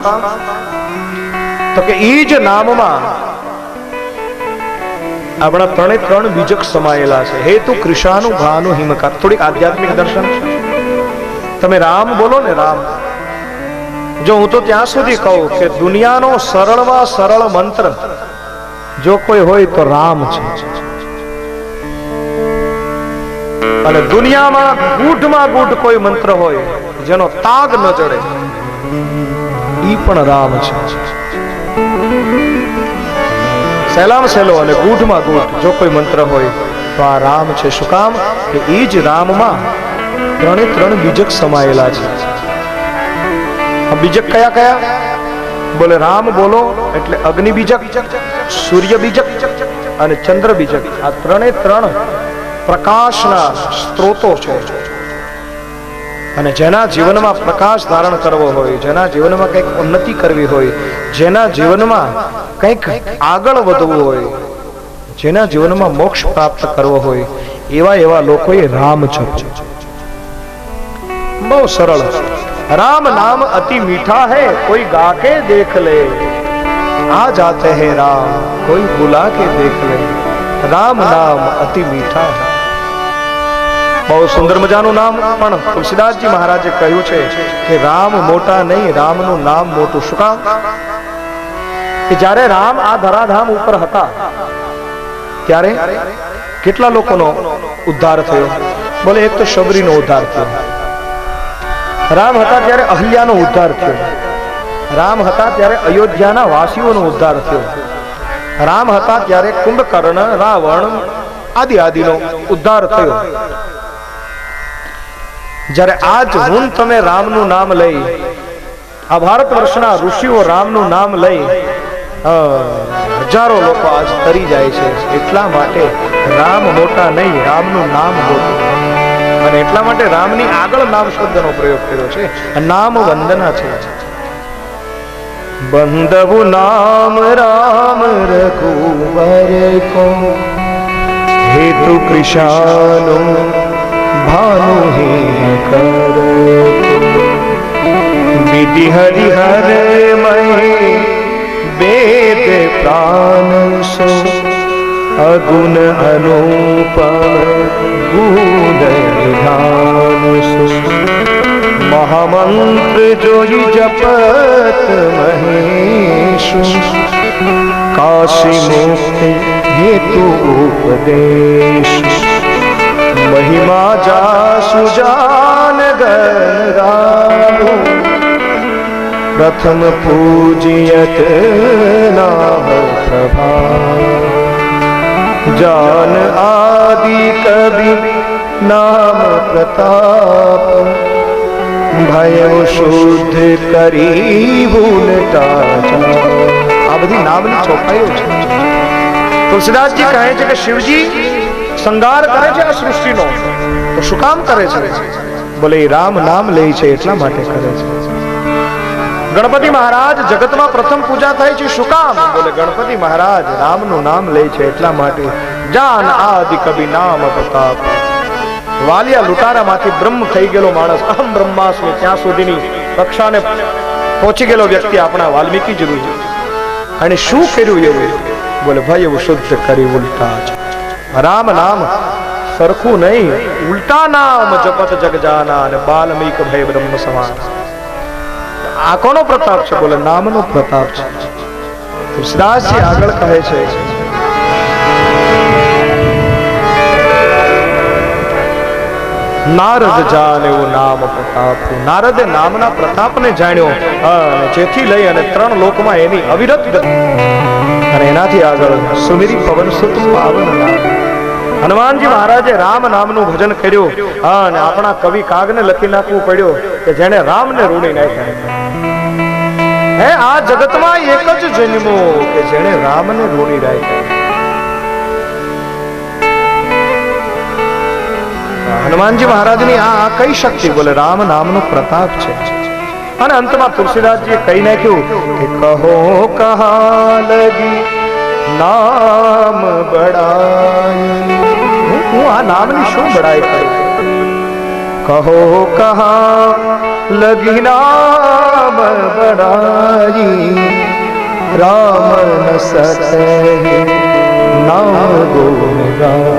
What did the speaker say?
તો કે ઈ જ નામમાં આપણા ત્રણ બીજક સમાયેલા છે. હેતુ કૃષાનું ભાનું હિમકાર. થોડીક આધ્યાત્મિક દર્શન. તમે રામ બોલો ને, રામ. જો હું તો ત્યાં સુધી કહું કે દુનિયાનો સરળમાં સરળ મંત્ર જો કોઈ હોય તો રામ છે. અને દુનિયામાં ગૂઢમાં ગૂઢ કોઈ મંત્ર હોય જેનો તાગ ન ચડે, ઈ પણ રામ છે. સહેલામ સહેલો અને ગૂઢમાં ગૂઢ જો કોઈ મંત્ર હોય તો આ રામ છે. શું કામ? કે ઈ જ રામમાં ત્રણ બીજક સમાયેલા છે. બીજક કયા કયા? બોલે રામ બોલો એટલે અગ્નિ બીજક, સૂર્ય બીજક અને ચંદ્ર બીજક. આ ત્રણ પ્રકાશના સ્ત્રોતો છે. અને જેના જીવનમાં પ્રકાશ ધારણ કરવો હોય, જેના જીવનમાં કંઈક ઉન્નતિ કરવી હોય, જેના જીવનમાં કંઈક આગળ વધવું હોય, જેના જીવનમાં મોક્ષ પ્રાપ્ત કરવો હોય, એવા લોકોએ રામ જપો. બહુ સરળ. राम नाम अति मीठा है, कोई गा के देख ले. आ जाते हैं राम, कोई बुला के देख ले. राम नाम अति मीठा है. બહુ સુંદર મજાનું નામ. પણ તુલસીદાસજી મહારાજે કહ્યું છે કે રામ મોટા નહીં, રામનું નામ મોટું. શું કામ? કે જ્યારે રામ આ ધરાધામ ઉપર હતા ત્યારે કેટલા લોકોનો ઉદ્ધાર થયો? બોલે એક તો શબરીનો ઉદ્ધાર થયો. રામ હતા ત્યારે અહલ્યાનો ઉદ્ધાર થયો. રામ હતા ત્યારે અયોધ્યાના વાસીઓનો ઉદ્ધાર થયો. રામ હતા ત્યારે કુંભકર્ણ, રાવણ આદિનો ઉદ્ધાર થયો. જ્યારે આજ હું તમે રામનું નામ લઈ, આ ભારત વર્ષના ઋષિઓ રામનું નામ લઈ હજારો લોકો આજ તરી જાય છે. એટલા માટે રામ મોટા નહીં, રામનું નામ મોટું. અને એટલા માટે રામની આગળ નામ શબ્દનો પ્રયોગ કર્યો છે. નામ વંદના છે. બંદવુ નામ રામ રઘુવર કો, હેતુ કૃષાનો ભાનુ હિમકર. વિધિ હરિહર મય વેદ પ્રાણ સો, અગુણ અનુપમ ગુણ નિધાન સો. મહામંત્ર જોઈ જપત મહેશુ, કાશી મુક્તિ હેતુ ઉપદેશ. મહિમા જાસુ જાન ગરાવો, પ્રથમ પૂજ્યત નામ પ્રભા. जान आदि कवि नाम प्रताप, भय शुद्ध करी भूलता जा. આ બધી નામની ચોપાઈઓ છે. તુલસીદાસજી કહે છે કે શિવજી સંગાર કરે છે આ સૃષ્ટિનો, તો શું કામ કરે છે? બોલે રામ નામ લે છે એટલા માટે કરે છે. ગણપતિ મહારાજ જગતમાં પ્રથમ પૂજા થાય છે. શું કામ? બોલે ગણપતિ મહારાજ રામનું નામ લે છે એટલા માટે. જાન આદિ કવિ નામ પ્રતાપ. વાલિયા લૂંટારામાંથી બ્રહ્મ થઈ ગયેલો માણસ, અહમ બ્રહ્માસ્મિ, ત્યાં સુધીની કક્ષાને પહોંચી ગયેલો વ્યક્તિ આપણા વાલ્મીકી જ રૂ. અને શું કર્યું એવું? બોલે ભાઈ એવું શુદ્ધ કરી ઉલટા છે. રામ નામ સરખું નહીં, ઉલટા નામ જપત જગ જાના, અને બાલ્મીક ભય બ્રહ્મ સમાન. આ કોનો પ્રતાપ છે? બોલે નામનો પ્રતાપ છે. તુલસીદાસજી આગળ કહે છે નારદ જાને એવું નામ પ્રતાપ. નારદે નામના પ્રતાપને જાણ્યો, અને જેથી લઈ અને 3 લોકમાં એની અવિરત ગતિ. અને એનાથી આગળ સુમિરી પવન સુત પાવન નામ. હનુમાનજી મહારાજે રામ નામનું ભજન કર્યું, અને આપણા કવિ કાગને લખી નાખવું પડ્યું કે જેને રામને રૂડી નાખ્યા. હે આ જગતમાં એક જ જન્મો કે જેણે રામને રૂડી રાખ્યા. હનુમાનજી મહારાજની આ કઈ શક્તિ? બોલે રામ નામનો પ્રતાપ છે. અને અંતમાં તુલસીદાસજીએ કહી નાખ્યું કે કહો કહા લગી નામ બડાઈ. હું આ નામની શું બડાઈ કરું? કહો કહા लगी नाम बड़ाई राम न सके नाम गुण गाई।